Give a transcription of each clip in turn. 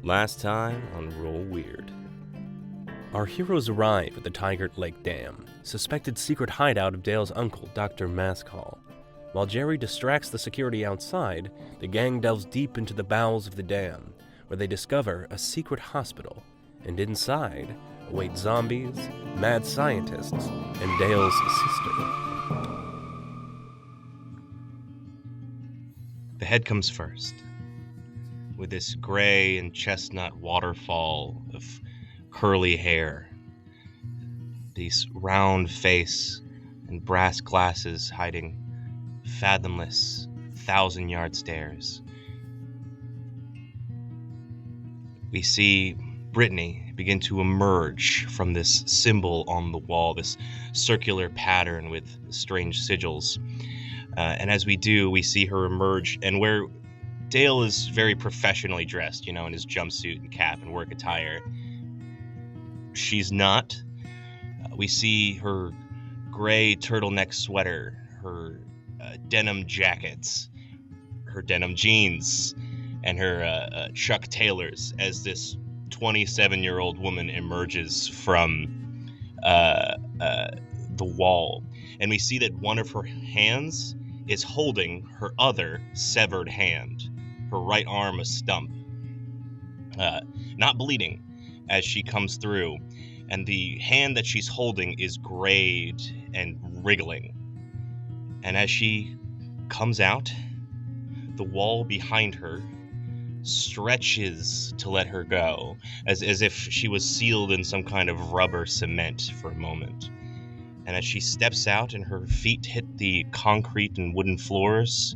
Last time on Roll Weird. Our heroes arrive at the Tigert Lake Dam, suspected secret hideout of Dale's uncle, Dr. Mascall. While Jerry distracts the security outside, the gang delves deep into the bowels of the dam, where they discover a secret hospital, and inside await zombies, mad scientists, and Dale's sister. The head comes first, with this gray and chestnut waterfall of curly hair, this round face and brass glasses hiding fathomless, 1,000-yard stares. We see Britney begin to emerge from this symbol on the wall, this circular pattern with strange sigils. And as we do, we see her emerge, and where Dale is very professionally dressed, in his jumpsuit and cap and work attire, she's not. We see her gray turtleneck sweater, her denim jackets, her denim jeans, and her Chuck Taylors as this 27-year-old woman emerges from the wall. And we see that one of her hands is holding her other severed hand, her right arm a stump, not bleeding as she comes through, and the hand that she's holding is grayed and wriggling. And as she comes out, the wall behind her stretches to let her go, as if she was sealed in some kind of rubber cement for a moment. And as she steps out and her feet hit the concrete and wooden floors,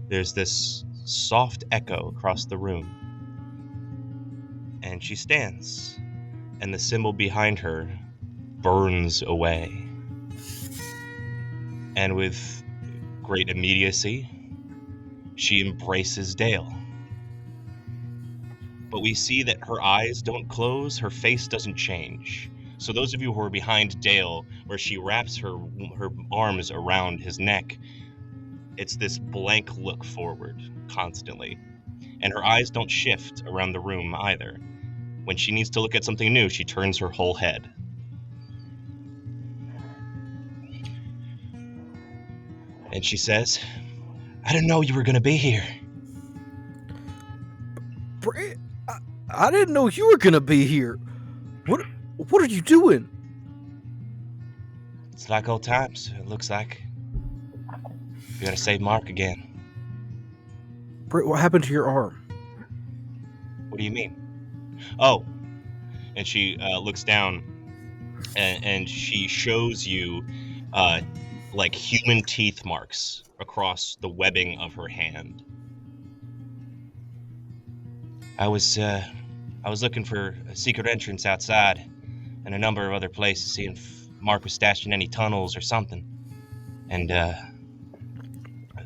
there's this soft echo across the room. And she stands, and the symbol behind her burns away. And with great immediacy, she embraces Dale. But we see that her eyes don't close, her face doesn't change. So those of you who are behind Dale, where she wraps her arms around his neck, it's this blank look forward constantly. And her eyes don't shift around the room either. When she needs to look at something new, she turns her whole head. And she says, "I didn't know you were going to be here." I didn't know you were going to be here. What are you doing? It's like old times, it looks like. We gotta save Mark again. Britt, what happened to your arm? What do you mean? Oh. And she looks down and she shows you like human teeth marks across the webbing of her hand. I was looking for a secret entrance outside and a number of other places, seeing if Mark was stashed in any tunnels or something. And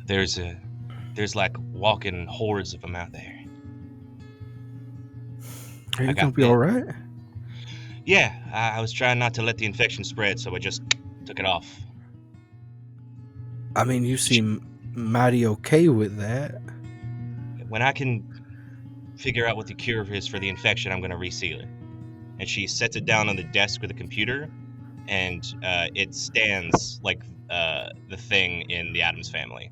there's like walking hordes of them out there. Are you gonna be all right? Yeah, I was trying not to let the infection spread, so I just took it off. I mean, you seem mighty okay with that. When I can figure out what the cure is for the infection, I'm going to reseal it. And she sets it down on the desk with a computer, and it stands like the thing in the Addams Family.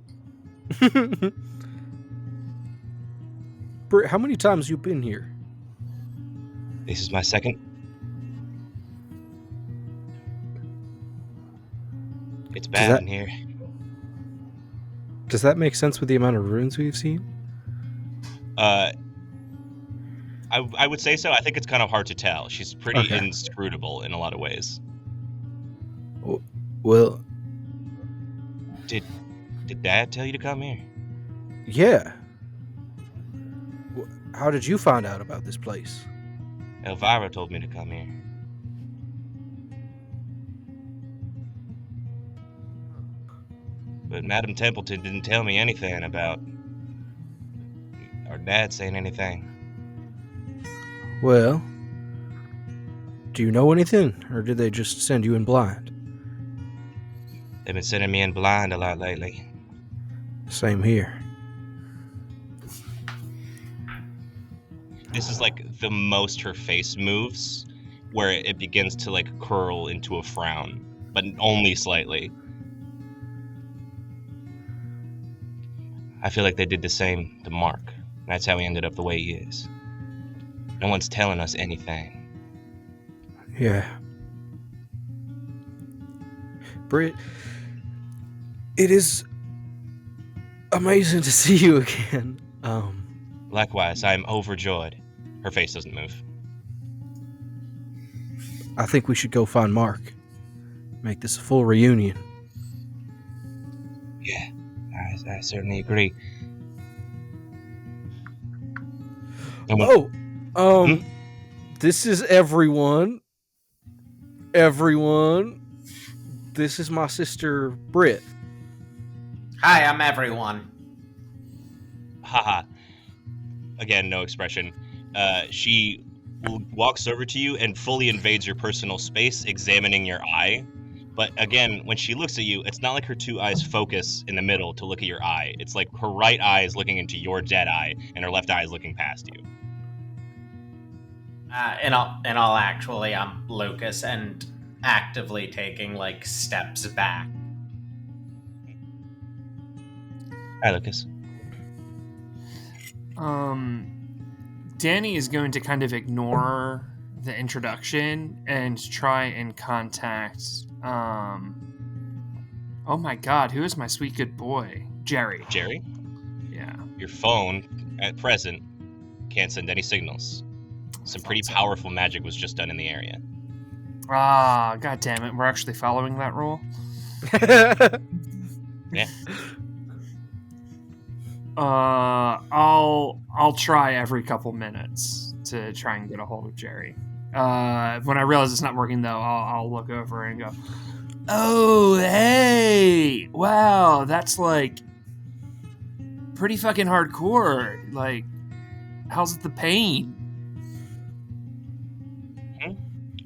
Britt, how many times you been here? This is my second. It's bad in here. Does that make sense with the amount of ruins we've seen? I would say so. I think it's kind of hard to tell. She's pretty inscrutable in a lot of ways. Well, did Dad tell you to come here? Yeah. How did you find out about this place? Elvira told me to come here. But Madam Templeton didn't tell me anything about our dad saying anything. Well, do you know anything, or did they just send you in blind? They've been sending me in blind a lot lately. Same here. this is like the most her face moves, where it begins to like curl into a frown, but only slightly. I feel like they did the same to Mark. That's how he ended up the way he is. No one's telling us anything. Yeah. Britt, it is amazing to see you again. Likewise, I'm overjoyed. Her face doesn't move. I think we should go find Mark. Make this a full reunion. Yeah, I certainly agree. This is everyone. Everyone. This is my sister, Britt. Hi, I'm everyone. Haha. Again, no expression. She walks over to you and fully invades your personal space, examining your eye. But again, when she looks at you, it's not like her two eyes focus in the middle to look at your eye. It's like her right eye is looking into your dead eye, and her left eye is looking past you. In all actually, I'm Lucas and actively taking like steps back. Hi, Lucas. Danny is going to kind of ignore the introduction and try and contact, oh my god, who is my sweet good boy? Jerry. Jerry? Yeah. Your phone, at present, can't send any signals. Some pretty powerful magic was just done in the area. Ah, god damn it, we're actually following that rule? Yeah. I'll try every couple minutes to try and get a hold of Jerry. When I realize it's not working, though, I'll look over and go, "Oh, hey, wow, that's like pretty fucking hardcore. Like, how's the pain?"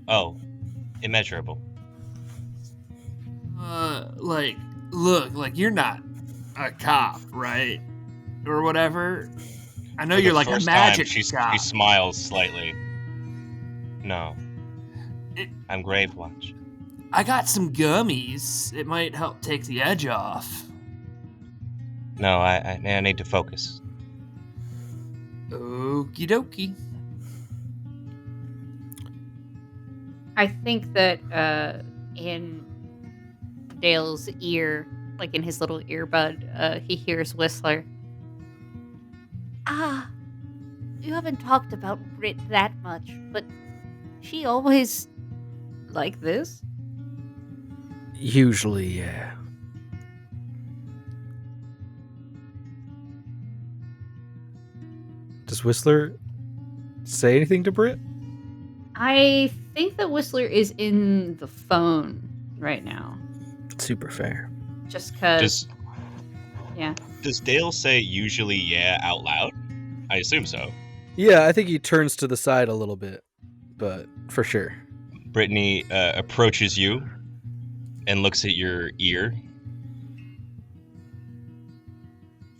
Oh, immeasurable. Like, look, like you're not a cop, right? Or whatever. I know For you're the like a first magic time, cop. she smiles slightly. No. I'm Grave Watch. I got some gummies. It might help take the edge off. No, I need to focus. Okie dokie. I think that in Dale's ear, like in his little earbud, he hears Whistler. Ah, you haven't talked about Brit that much, but she always like this? Usually, yeah. Does Whistler say anything to Britt? I think that Whistler is in the phone right now. Super fair. Just because. Yeah. Does Dale say usually yeah out loud? I assume so. Yeah, I think he turns to the side a little bit, but for sure. Brittany approaches you and looks at your ear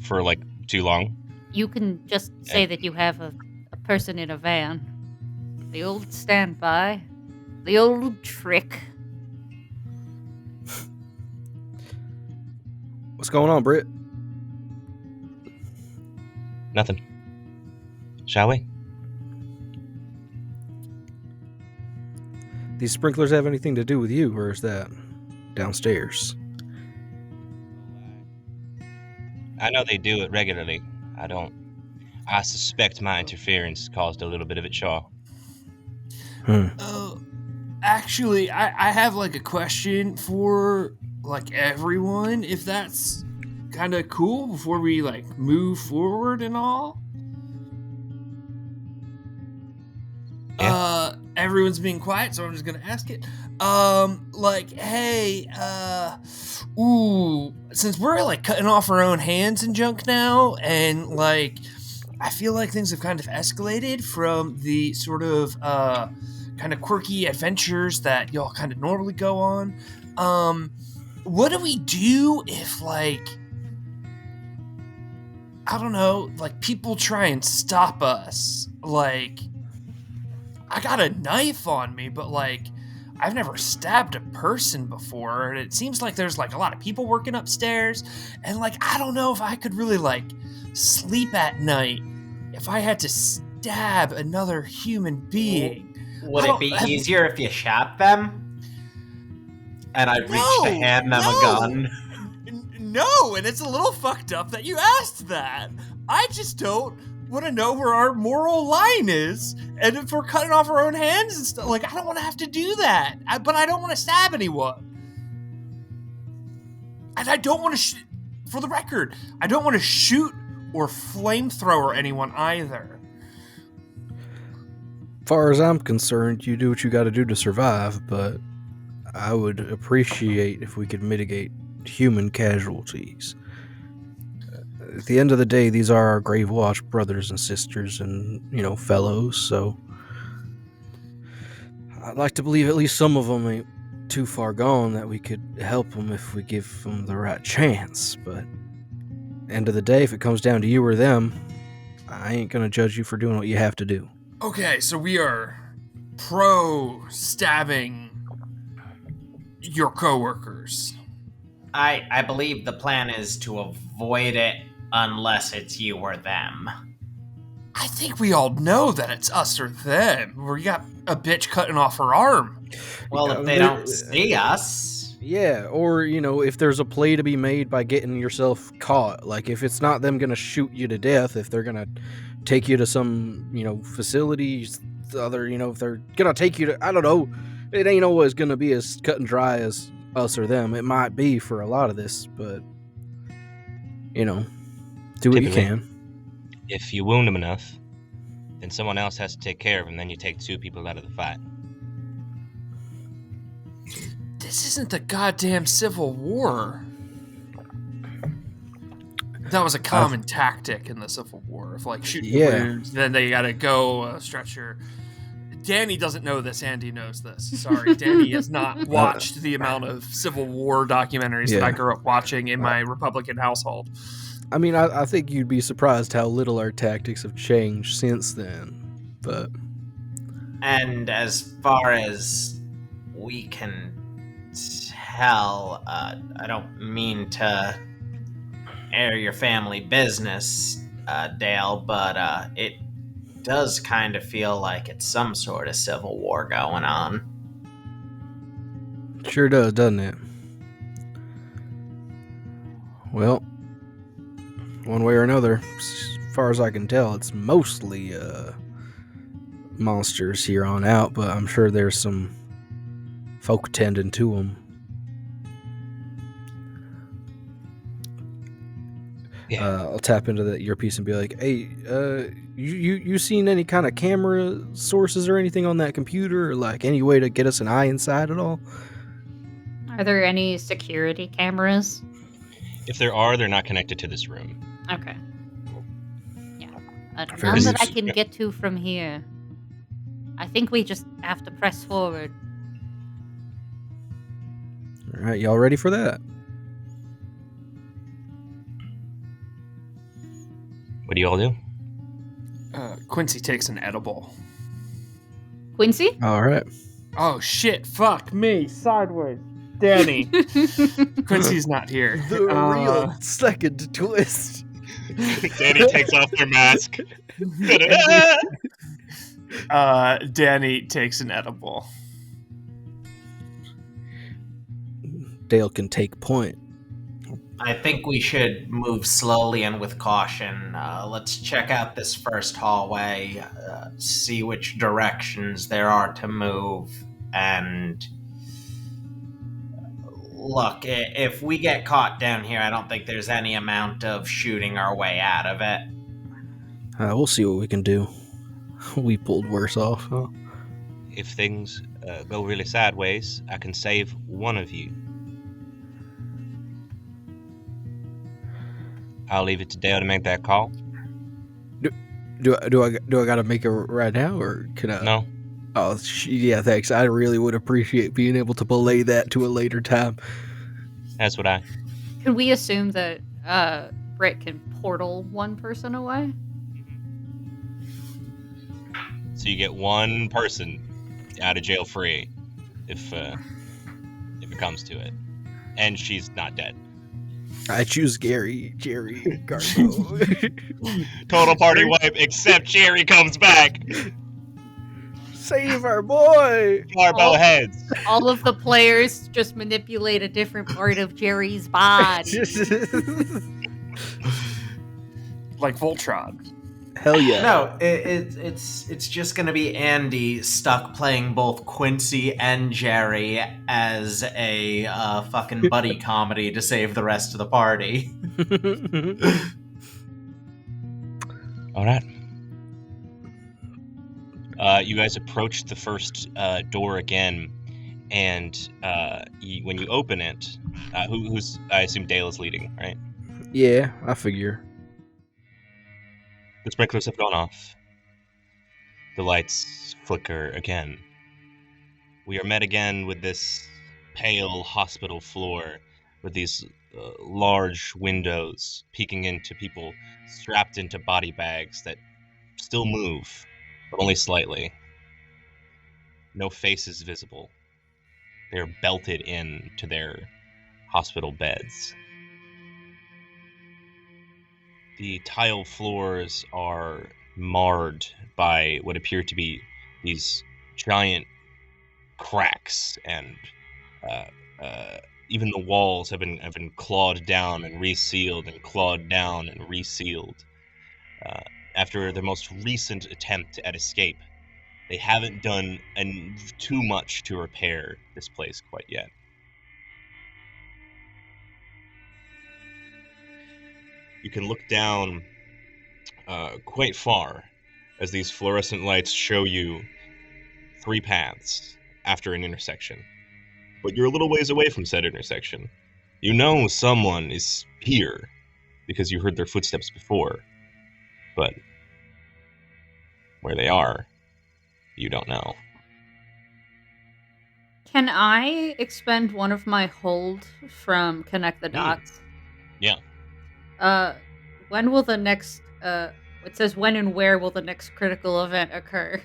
for like too long. You can just say that you have a person in a van. The old standby. The old trick. What's going on, Britt? Nothing. Shall we? These sprinklers have anything to do with you, or is that downstairs? I know they do it regularly. I suspect my interference caused a little bit of it, sure. Actually, I have like a question for like everyone, if that's kind of cool before we like move forward and all. Yeah. Everyone's being quiet, so I'm just gonna ask it. Like, hey, since we're like cutting off our own hands and junk now, and like, I feel like things have kind of escalated from the sort of kind of quirky adventures that y'all kind of normally go on. What do we do if like I don't know, like, people try and stop us. Like, I got a knife on me, but, like, I've never stabbed a person before, and it seems like there's, like, a lot of people working upstairs, and, like, I don't know if I could really, like, sleep at night if I had to stab another human being. Would it be easier if you shot them? And I reached to hand them a gun. No, and it's a little fucked up that you asked that. I just don't want to know where our moral line is, and if we're cutting off our own hands and stuff. Like, I don't want to have to do that, but I don't want to stab anyone. And I don't want to, for the record, I don't want to shoot or flamethrower anyone either. Far as I'm concerned, you do what you got to do to survive, but I would appreciate if we could mitigate human casualties. At the end of the day, these are our Grave Watch brothers and sisters and, fellows, so I'd like to believe at least some of them ain't too far gone that we could help them if we give them the right chance, but end of the day, if it comes down to you or them, I ain't gonna judge you for doing what you have to do. Okay, so we are pro-stabbing your coworkers. I believe the plan is to avoid it unless it's you or them. I think we all know that it's us or them. We got a bitch cutting off her arm. Well, if they don't see us... Yeah, or, if there's a play to be made by getting yourself caught. Like, if it's not them gonna shoot you to death, if they're gonna take you to some, facilities, if they're gonna take you to, I don't know, it ain't always gonna be as cut and dry as us or them. It might be for a lot of this, but, do what you can. If you wound him enough, then someone else has to take care of him, then you take two people out of the fight. This isn't the goddamn Civil War. That was a common tactic in the Civil War. If, like, shooting wounds, then they gotta go stretcher. Danny doesn't know this. Andy knows this. Sorry, Danny has not watched the amount of Civil War documentaries that I grew up watching in my Republican household. I mean, I think you'd be surprised how little our tactics have changed since then, but... And as far as we can tell, I don't mean to air your family business, Dale, but it does kind of feel like it's some sort of civil war going on. Sure does, doesn't it? Well, one way or another, as far as I can tell, it's mostly monsters here on out, but I'm sure there's some folk tending to them. Yeah. I'll tap into that earpiece and be like, hey, you seen any kind of camera sources or anything on that computer, or like any way to get us an eye inside at all? Are there any security cameras? If there are, they're not connected to this room. Okay. Yeah. Fair None that enough. I can get to from here. I think we just have to press forward. All right, y'all ready for that? What do you all do? Quincy takes an edible. Quincy? All right. Oh shit, fuck me, sideways. Danny. Quincy's not here. The real second twist. Danny takes off their mask. Danny takes an edible. Dale can take point. I think we should move slowly and with caution. Let's check out this first hallway, see which directions there are to move, and look, if we get caught down here, I don't think there's any amount of shooting our way out of it. We'll see what we can do. We pulled worse off, huh? If things go really sideways, I can save one of you. I'll leave it to Dale to make that call. Do I gotta make it right now, or can I? No. Oh, yeah, thanks. I really would appreciate being able to belay that to a later time. That's what I... Can we assume that Brit can portal one person away. So you get one person out of jail free if it comes to it. And she's not dead. I choose Jerry Gargo. Total party wipe, except Jerry comes back. Save our boy! Garbo heads. All of the players just manipulate a different part of Jerry's body. Like Voltron. Hell yeah. No, it's just gonna be Andy stuck playing both Quincy and Jerry as a fucking buddy comedy to save the rest of the party. All right. You guys approach the first door again, and when you open it, who's I assume Dale is leading, right? Yeah, I figure. The sprinklers have gone off. The lights flicker again. We are met again with this pale hospital floor with these large windows peeking into people strapped into body bags that still move, but only slightly. No faces visible. They are belted in to their hospital beds. The tile floors are marred by what appear to be these giant cracks, and even the walls have been clawed down and resealed and clawed down and resealed. After their most recent attempt at escape, they haven't done too much to repair this place quite yet. You can look down quite far as these fluorescent lights show you 3 paths after an intersection. But you're a little ways away from said intersection. You know someone is here because you heard their footsteps before. But where they are, you don't know. Can I expend one of my hold from Connect the Dots? Yeah. When will the next, it says when and where will the next critical event occur?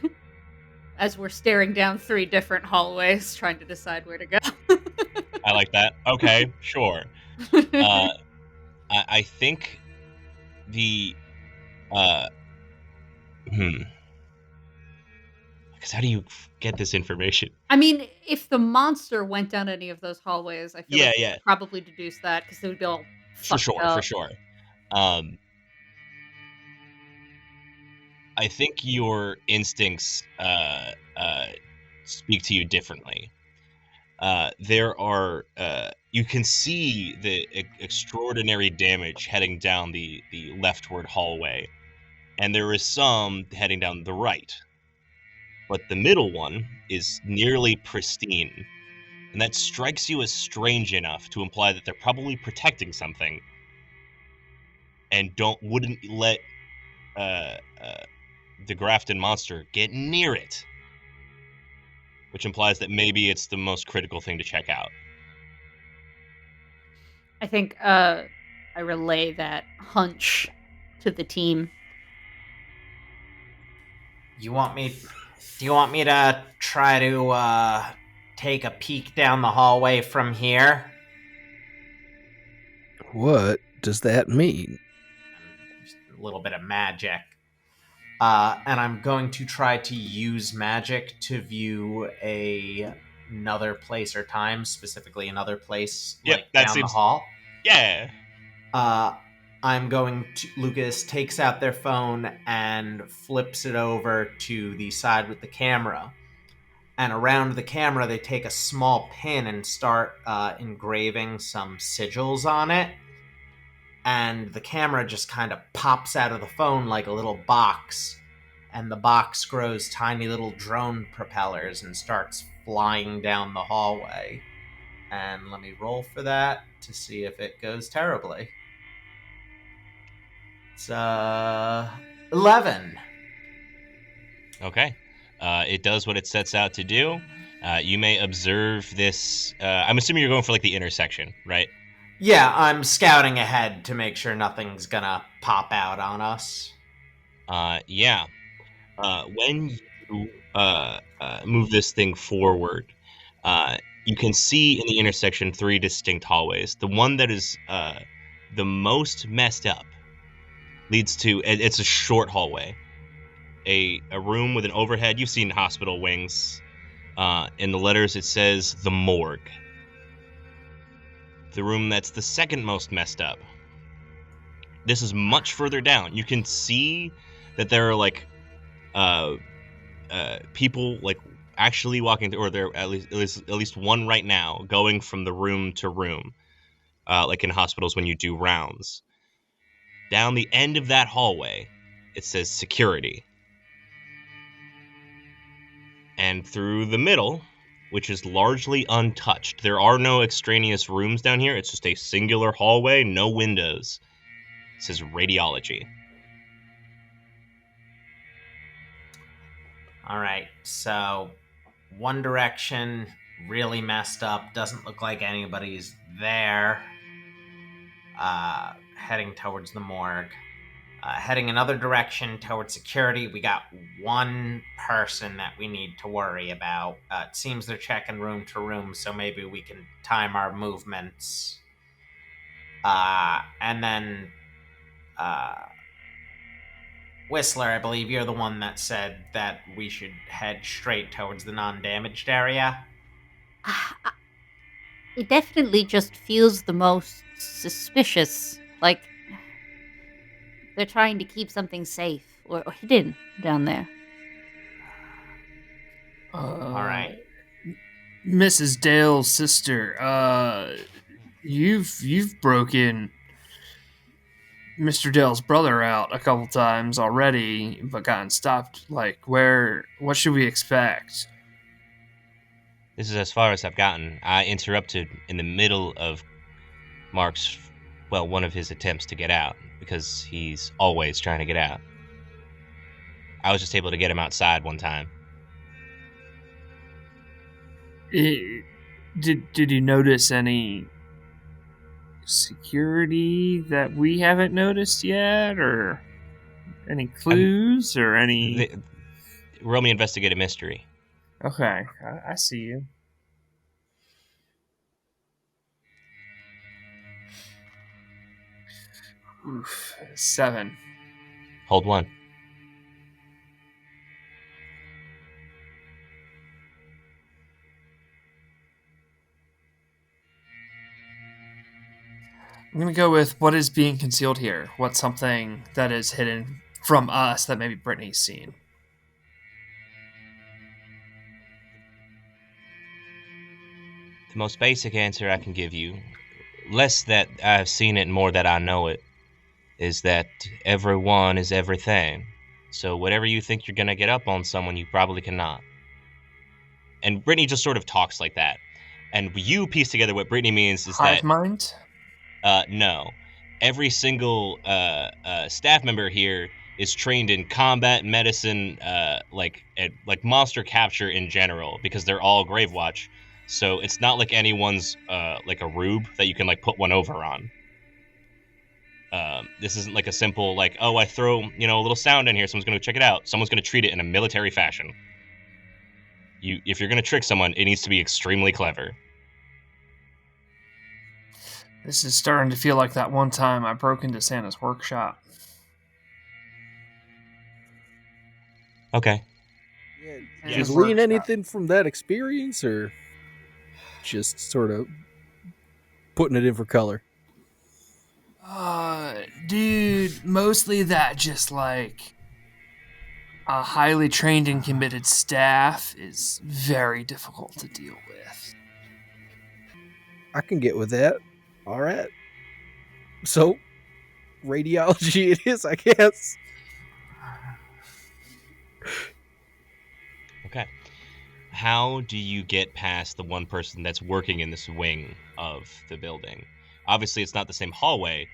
As we're staring down 3 different hallways trying to decide where to go. I like that. Okay, sure. I think the, because how do you get this information? I mean, if the monster went down any of those hallways, I feel like we Yeah. could probably deduce that because they would be all For fucked sure. up. I think your instincts speak to you differently. There are you can see the extraordinary damage heading down the leftward hallway, and there is some heading down the right. But the middle one is nearly pristine, and that strikes you as strange enough to imply that they're probably protecting something, and wouldn't let the Grafton monster get near it, which implies that maybe it's the most critical thing to check out. I think I relay that hunch to the team. Do you want me to try to take a peek down the hallway from here? What does that mean? Just a little bit of magic. And I'm going to try to use magic to view another place or time, specifically another place down the hall. Yeah. I'm going to... Lucas takes out their phone and flips it over to the side with the camera. And around the camera, they take a small pin and start engraving some sigils on it. And the camera just kind of pops out of the phone like a little box. And the box grows tiny little drone propellers and starts flying down the hallway. And let me roll for that to see if it goes terribly. It's 11. Okay. It does what it sets out to do. You may observe this. I'm assuming you're going for like the intersection, right? Yeah, I'm scouting ahead to make sure nothing's gonna pop out on us. Yeah. When you move this thing forward, you can see in the intersection 3 distinct hallways. The one that is the most messed up leads to, it's a short hallway. A room with an overhead. You've seen hospital wings. In the letters it says the morgue. The room that's the second most messed up. This is much further down. You can see that there are like people like actually walking through, or there at least one right now going from the room to room, like in hospitals when you do rounds. Down the end of that hallway, it says security. And through the middle, which is largely untouched, there are no extraneous rooms down here. It's just a singular hallway, no windows. It says radiology. All right, so one direction, really messed up. Doesn't look like anybody's there. Heading towards the morgue. Heading another direction towards security, we got one person that we need to worry about. It seems they're checking room to room, so maybe we can time our movements. And then Whistler, I believe you're the one that said that we should head straight towards the non-damaged area. It definitely just feels the most suspicious. Like they're trying to keep something safe or hidden down there. All right. Mrs. Dale's sister, you've broken Mr. Dale's brother out a couple times already, but gotten stopped. Like, what should we expect? This is as far as I've gotten. I interrupted in the middle of Mark's, one of his attempts to get out, because he's always trying to get out. I was just able to get him outside one time. Did you notice any security that we haven't noticed yet, or any clues, or any? Roll me investigate a mystery. Okay, I see you. Oof, 7. Hold 1. I'm going to go with what is being concealed here. What's something that is hidden from us that maybe Brittany's seen? The most basic answer I can give you, less that I've seen it, more that I know it, is that everyone is everything. So whatever you think you're going to get up on someone, you probably cannot. And Brittany just sort of talks like that. And you piece together what Brittany means is Hive mind? No. Every single staff member here is trained in combat, medicine, like monster capture in general, because they're all Grave Watch. So it's not like anyone's like a rube that you can like put one over on. This isn't like a simple like, oh, I throw a little sound in here, someone's going to check it out. Someone's going to treat it in a military fashion. If you're going to trick someone, it needs to be extremely clever. This is starting to feel like that one time I broke into Santa's workshop. Okay. Yeah, did you glean anything from that experience, or just sort of putting it in for color? Dude, mostly that just like a highly trained and committed staff is very difficult to deal with. I can get with that. All right. So, radiology it is, I guess. Okay. How do you get past the one person that's working in this wing of the building? Obviously, it's not the same hallway,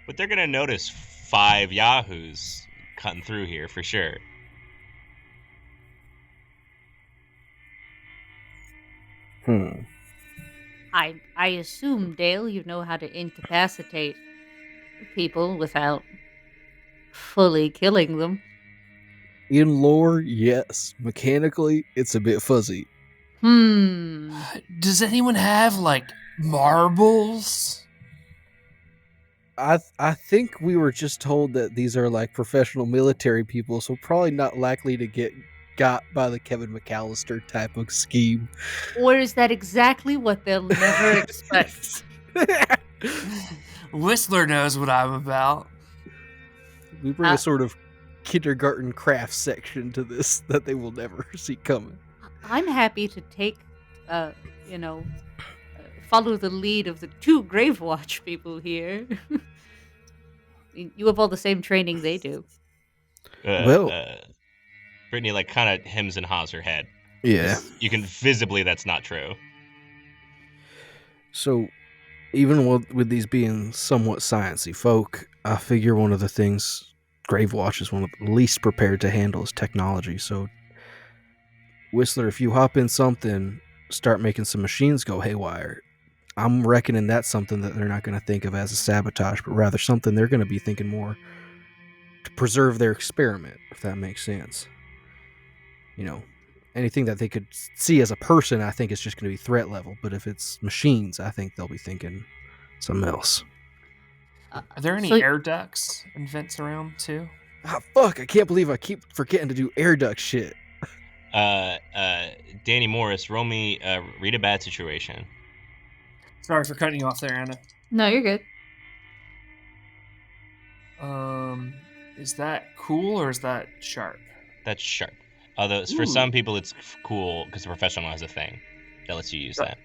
but they're going to notice 5 yahoos cutting through here for sure. I assume, Dale, you know how to incapacitate people without fully killing them. In lore, yes. Mechanically, it's a bit fuzzy. Does anyone have like marbles? I think we were just told that these are like professional military people, so probably not likely to get got by the Kevin McAllister type of scheme. Or is that exactly what they'll never expect? Whistler knows what I'm about. We bring a sort of kindergarten craft section to this that they will never see coming. I'm happy to take, follow the lead of the two Grave Watch people here. You have all the same training they do. Well- Brittany like kind of hems and haws her head. Yeah. You can visibly that's not true. So, even with these being somewhat sciencey folk, I figure one of the things Gravewatch is one of the least prepared to handle is technology. So, Whistler, if you hop in something, start making some machines go haywire, I'm reckoning that's something that they're not going to think of as a sabotage, but rather something they're going to be thinking more to preserve their experiment, if that makes sense. You know, anything that they could see as a person, I think is just going to be threat level. But if it's machines, I think they'll be thinking something else. Are there any air ducts and vents around too? Ah, fuck! I can't believe I keep forgetting to do air duct shit. Danny Morris, roll me read a bad situation. Sorry for cutting you off there, Anna. No, you're good. Is that cool or is that sharp? That's sharp. Although for some people it's cool because the professional has a thing that lets you use that.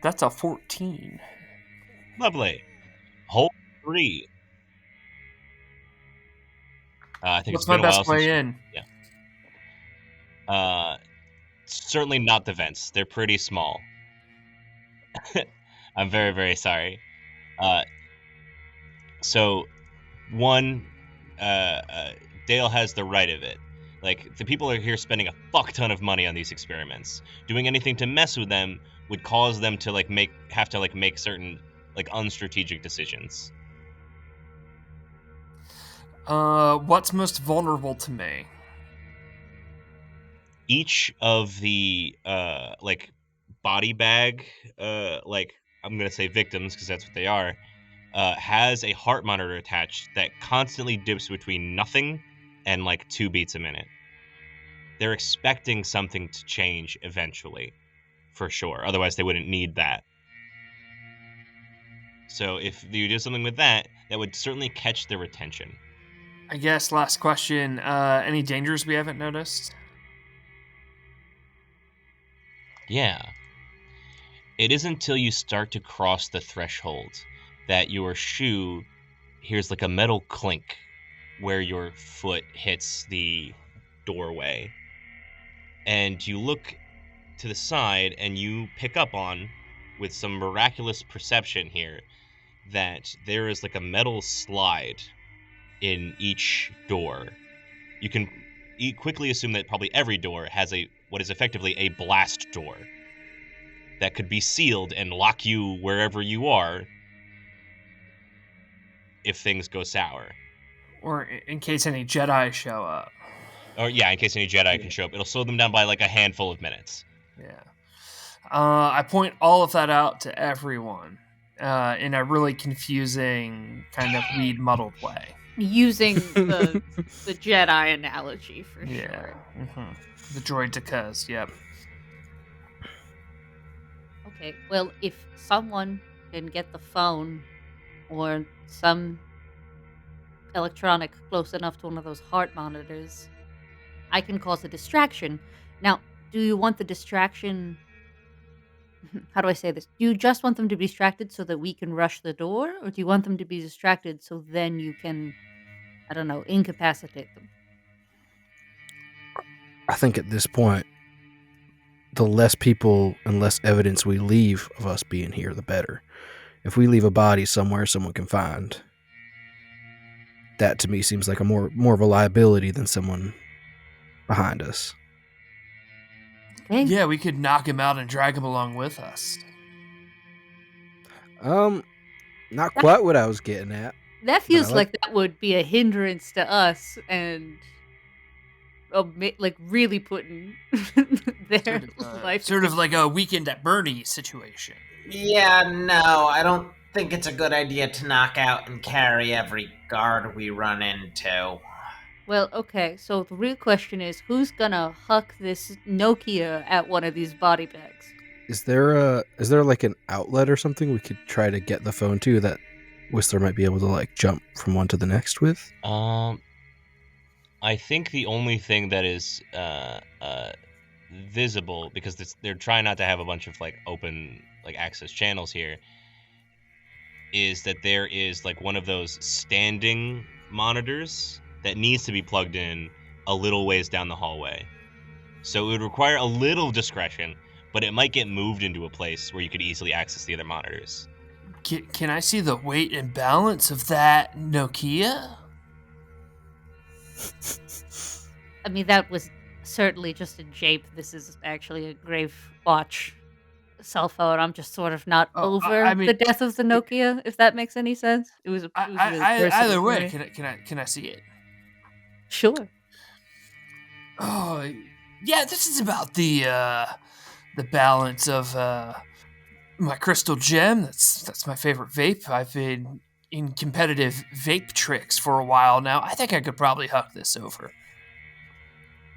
That's a 14. Lovely. Hole 3. I think What's it's been my a while best way since. in? Yeah. Certainly not the vents. They're pretty small. I'm very, very sorry. So, one, Dale has the right of it. Like, the people are here spending a fuck ton of money on these experiments. Doing anything to mess with them would cause them to have to make certain unstrategic decisions. What's most vulnerable to me? Each of the body bag I'm gonna say victims because that's what they are has a heart monitor attached that constantly dips between nothing and 2 beats a minute. They're expecting something to change eventually, for sure. Otherwise they wouldn't need that. So if you do something with that, that would certainly catch their attention. I guess last question, any dangers we haven't noticed? Yeah. It isn't until you start to cross the threshold that your shoe hears a metal clink where your foot hits the doorway. And you look to the side and you pick up on, with some miraculous perception here, that there is a metal slide in each door. You can quickly assume that probably every door has what is effectively a blast door that could be sealed and lock you wherever you are if things go sour. Or in case any Jedi show up. Or yeah, in case any Jedi can show up. It'll slow them down by a handful of minutes. Yeah. I point all of that out to everyone in a really confusing, kind of weed muddled way. Using the Jedi analogy for sure. Mm-hmm. The droid to Kuz, yep. Okay, well, if someone can get the phone or some electronic close enough to one of those heart monitors, I can cause a distraction. Now, do you want the distraction... How do I say this? Do you just want them to be distracted so that we can rush the door? Or do you want them to be distracted so then you can, I don't know, incapacitate them? I think at this point, the less people and less evidence we leave of us being here, the better. If we leave a body somewhere someone can find, that to me seems like a more of a liability than someone behind us. Okay. Yeah, we could knock him out and drag him along with us. Not quite what I was getting at. That feels like- like that would be a hindrance to us and like really putting their life. Sort of like a Weekend at Bernie's situation. Yeah, no, I don't think it's a good idea to knock out and carry every guard we run into. Well, okay, so the real question is, who's gonna huck this Nokia at one of these body bags? Is there like an outlet or something we could try to get the phone to that Whistler might be able to like jump from one to the next with? I think the only thing that is visible, because they're trying not to have a bunch of like open like access channels here, is that there is like one of those standing monitors that needs to be plugged in a little ways down the hallway. So it would require a little discretion, but it might get moved into a place where you could easily access the other monitors. Can I see the weight and balance of that Nokia? I mean, that was certainly just a jape. This is actually a Grave Watch cell phone. I'm just sort of not over the death of the Nokia, if that makes any sense. It was really personal either for way, me. can I see it? Sure. Oh, yeah, this is about the balance of my crystal gem. That's my favorite vape. I've been in competitive vape tricks for a while now. I think I could probably huck this over.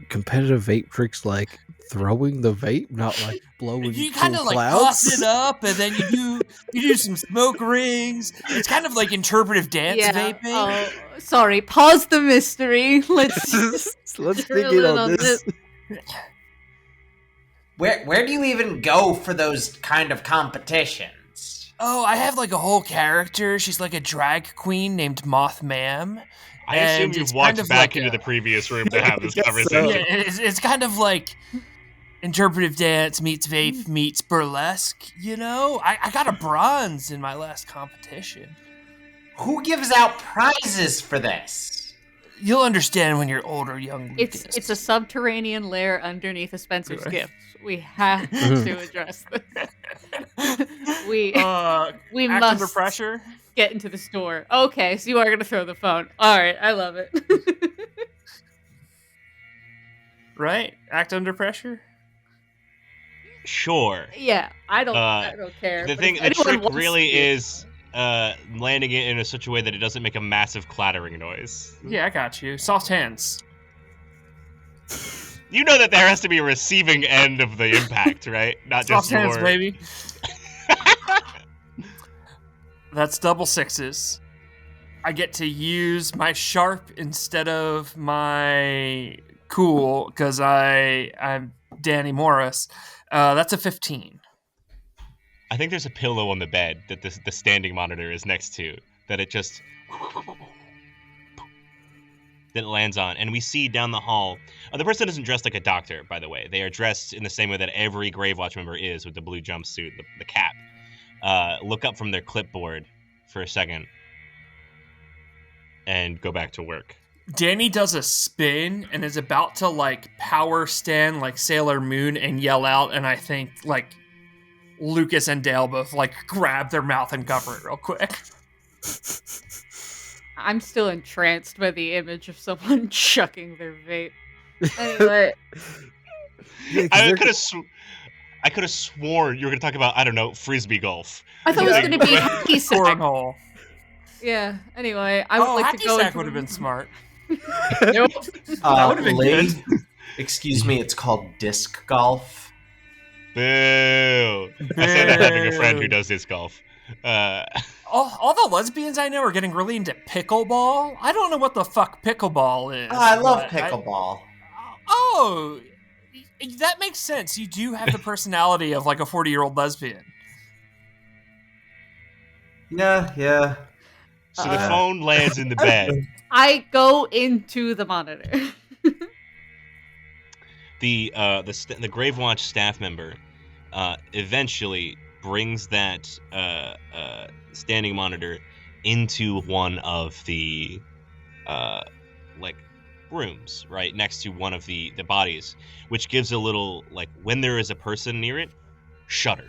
Competitive vape tricks like throwing the vape, not like blowing You kind of full like clouds? toss it up, and then you do some smoke rings. It's kind of like interpretive dance vaping. Oh, sorry. Pause the mystery. Let's Let's dig drill in on this. Where do you even go for those kind of competitions? Oh, I have like a whole character. She's like a drag queen named Moth Ma'am. I assume And you've it's walked kind of back like into a- the previous room to have this Yes, conversation. Yeah, it's kind of like interpretive dance meets vape meets burlesque, you know? I got a bronze in my last competition. Who gives out prizes for this? You'll understand when you're older, young Lucas. It's a subterranean lair underneath a Spencer's Right. Gift. We have to address this. we act must under pressure. get into the store. Okay, so you are gonna throw the phone. All right, I love it. Right? Act under pressure. Sure. Yeah, I don't care. The but thing, if the anyone trick wants really to- is landing it in such a way that it doesn't make a massive clattering noise. Yeah, I got you. Soft hands. You know that there has to be a receiving end of the impact, right? Not Soft just hands, your... baby. That's double sixes. I get to use my sharp instead of my cool because I'm Danny Morris. That's a 15. I think there's a pillow on the bed that the standing monitor is next to, that it just... that it lands on. And we see down the hall... the person isn't dressed like a doctor, by the way. They are dressed in the same way that every Grave Watch member is, with the blue jumpsuit, the cap. Look up from their clipboard for a second and go back to work. Danny does a spin and is about to like power stand like Sailor Moon and yell out, and I think like Lucas and Dale both like grab their mouth and cover it real quick. I'm still entranced by the image of someone chucking their vape. Anyway, Yeah, 'cause I they're- could have sworn you were going to talk about, I don't know, frisbee golf. I thought it was going to be hacky sack. Cornhole. Yeah. Anyway, I would Oh, like to hacky go. sack into would have the- been smart. Nope. That would've been Lee, excuse me, it's called disc golf. Boo! I say that having a friend who does disc golf. All the lesbians I know are getting really into pickleball. I don't know what the fuck pickleball is. Oh, I love but pickleball. Oh, that makes sense. You do have the personality of like a 40-year-old lesbian. Yeah. So the phone lands in the bed. I go into the monitor. The Grave Watch staff member eventually brings that standing monitor into one of the like rooms right next to one of the bodies, which gives a little like when there is a person near it, shudder.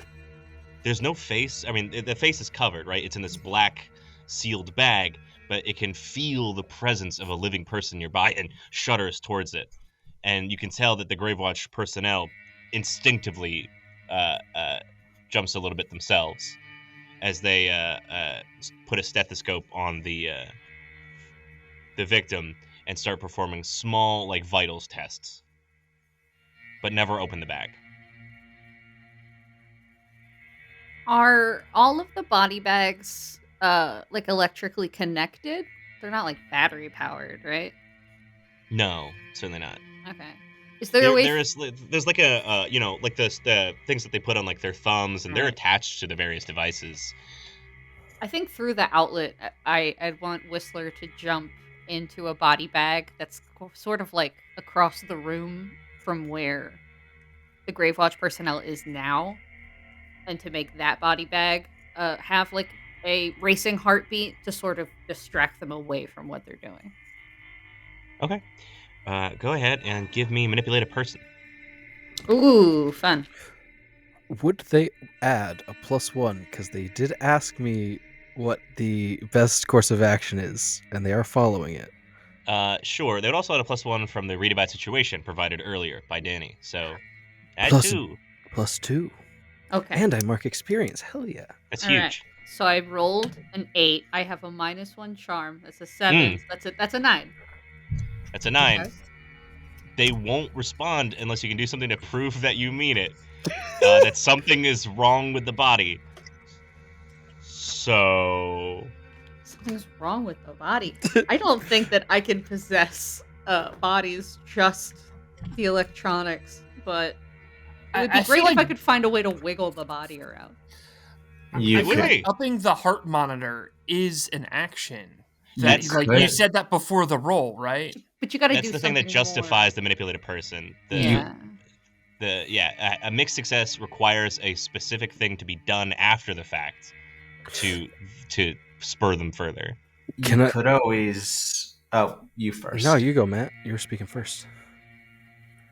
There's no face. I mean, the face is covered, right? It's in this black sealed bag, but it can feel the presence of a living person nearby and shudders towards it. And you can tell that the Gravewatch personnel instinctively jumps a little bit themselves as they put a stethoscope on the victim and start performing small, like, vitals tests, but never open the bag. Are all of the body bags like electrically connected? They're not like battery powered, right? No, certainly not. Okay. Is there a way? There's like a like the things that they put on like their thumbs, and they're Right. attached to the various devices. I think through the outlet, I'd want Whistler to jump into a body bag that's sort of like across the room from where the Gravewatch personnel is now, and to make that body bag have like a racing heartbeat to sort of distract them away from what they're doing. Okay. Go ahead and give me manipulate a person. Ooh, fun. Would they add a +1? Because they did ask me what the best course of action is, and they are following it. Sure. They would also add a +1 from the read about situation provided earlier by Danny. So add Plus- 2. +2. Okay. And I mark experience. Hell yeah. That's All huge. right. So I rolled an 8. I have a -1 charm. That's a 7. That's a 9. That's a 9. Okay. They won't respond unless you can do something to prove that you mean it. That something is wrong with the body. So Something's wrong with the body. I don't think that I can possess bodies, just the electronics, but it would be I great feel if I like- could find a way to wiggle the body around. You I feel could, like upping the heart monitor is an action. That, That's like good. you said that before the roll, right? But you got to do that's the thing that something justifies the manipulated person. more. Yeah. A mixed success requires a specific thing to be done after the fact to spur them further. Can you I- could always. Oh, you first. No, you go, Matt. You were speaking first.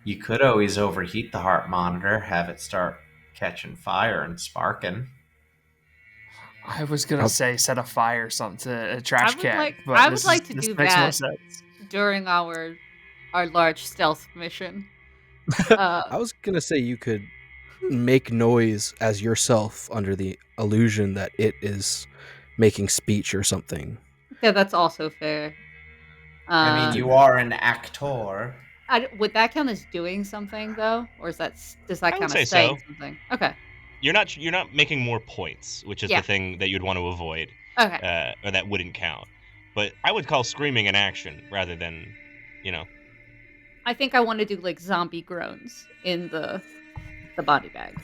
You could always overheat the heart monitor, have it start catching fire and sparking. I was gonna I'll- say set a fire something to a trash I would can, like- but I would this like is- to this do makes more that. sense. During our large stealth mission. I was gonna say you could make noise as yourself under the illusion that it is making speech or something. Yeah, that's also fair. I mean, you are an actor. Would that count as doing something though, or does that I count would as say saying so. something? Okay. You're not making more points, which is Yeah. the thing that you'd want to avoid, Okay. or that wouldn't count. But I would call screaming an action rather than, I think I want to do like zombie groans in the body bag.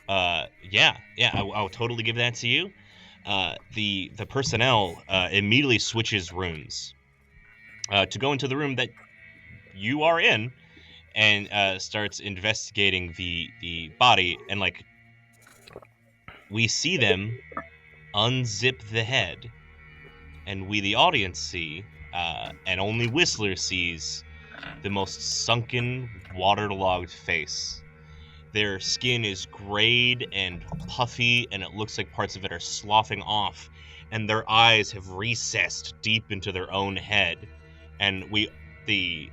I'll totally give that to you. The personnel immediately switches rooms to go into the room that you are in, and starts investigating the body. And like, we see them unzip the head, and we, the audience, see, and only Whistler sees, the most sunken, waterlogged face. Their skin is grayed and puffy, and it looks like parts of it are sloughing off, and their eyes have recessed deep into their own head. And the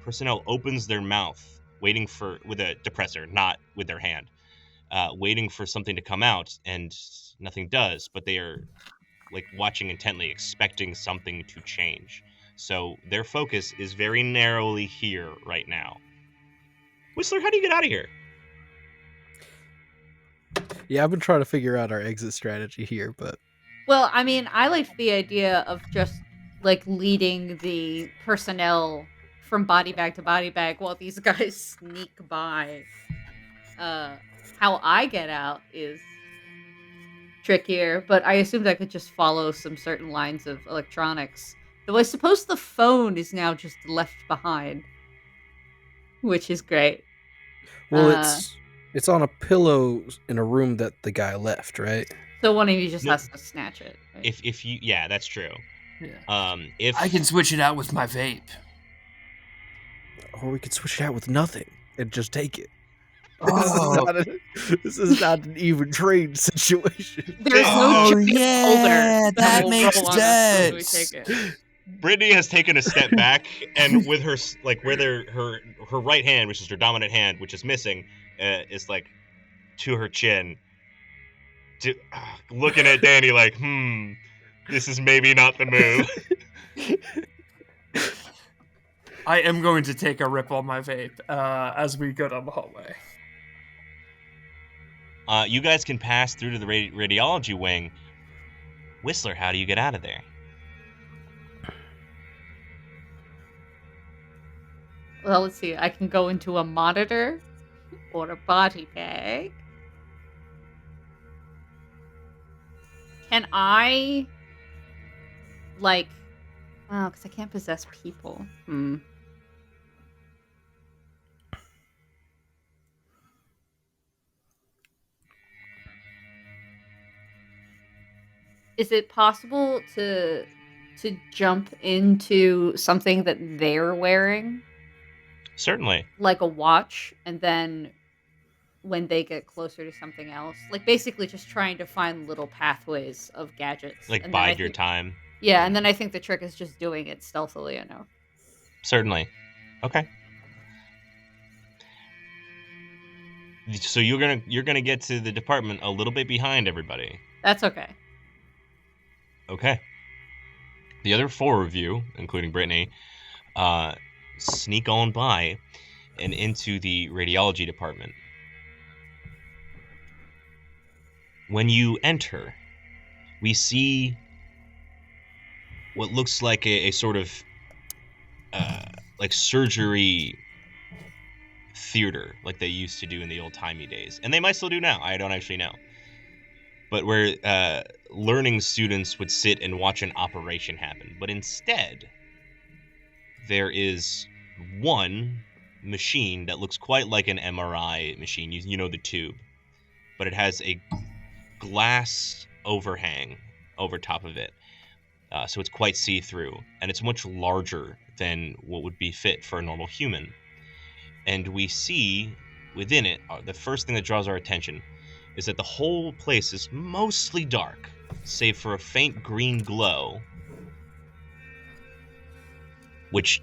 personnel opens their mouth, waiting with a depressor, not with their hand, waiting for something to come out, and nothing does. But they are like watching intently, expecting something to change. So their focus is very narrowly here right now. Whistler, how do you get out of here? Yeah, I've been trying to figure out our exit strategy here, but Well, I mean, I liked the idea of just like leading the personnel from body bag to body bag while these guys sneak by. How I get out is trickier, but I assumed I could just follow some certain lines of electronics. Though I suppose the phone is now just left behind, which is great. well, Uh, it's on a pillow in a room that the guy left, right? So one of you just No. has to snatch it. Right? If you, yeah, that's true. Yeah. If I can switch it out with my vape. Or we could switch it out with nothing and just take it. Oh, This is not an even trade situation. There's no Oh, giant yeah, folder that will makes roll on us when we sense. take it. Brittany has taken a step back, and with her her right hand, which is her dominant hand, which is missing, is like to her chin, looking at Danny like, this is maybe not the move. I am going to take a rip on my vape as we go down the hallway. You guys can pass through to the radiology wing. Whistler, how do you get out of there? Well, let's see. I can go into a monitor or a body bag. Can I, like, oh, because I can't possess people. Is it possible to jump into something that they're wearing? Certainly. Like a watch, and then when they get closer to something else, like basically just trying to find little pathways of gadgets. Like and then bide your time. Yeah, and then I think the trick is just doing it stealthily enough. Certainly. Okay. So you're gonna get to the department a little bit behind everybody. That's okay. Okay. The other four of you, including Brittany, sneak on by and into the radiology department. When you enter, we see what looks like a sort of like surgery theater, like they used to do in the old-timey days. And they might still do now. I don't actually know. But where learning students would sit and watch an operation happen. But instead, there is one machine that looks quite like an MRI machine. You know the tube. But it has a glass overhang over top of it. So it's quite see-through. And it's much larger than what would be fit for a normal human. And we see within it, the first thing that draws our attention is that the whole place is mostly dark, save for a faint green glow, which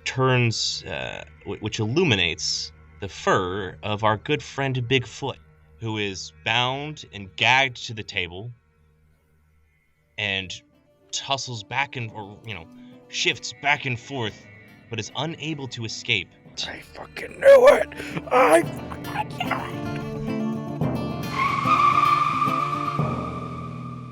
illuminates the fur of our good friend Bigfoot, who is bound and gagged to the table and tussles back and, shifts back and forth, but is unable to escape. I fucking knew it! I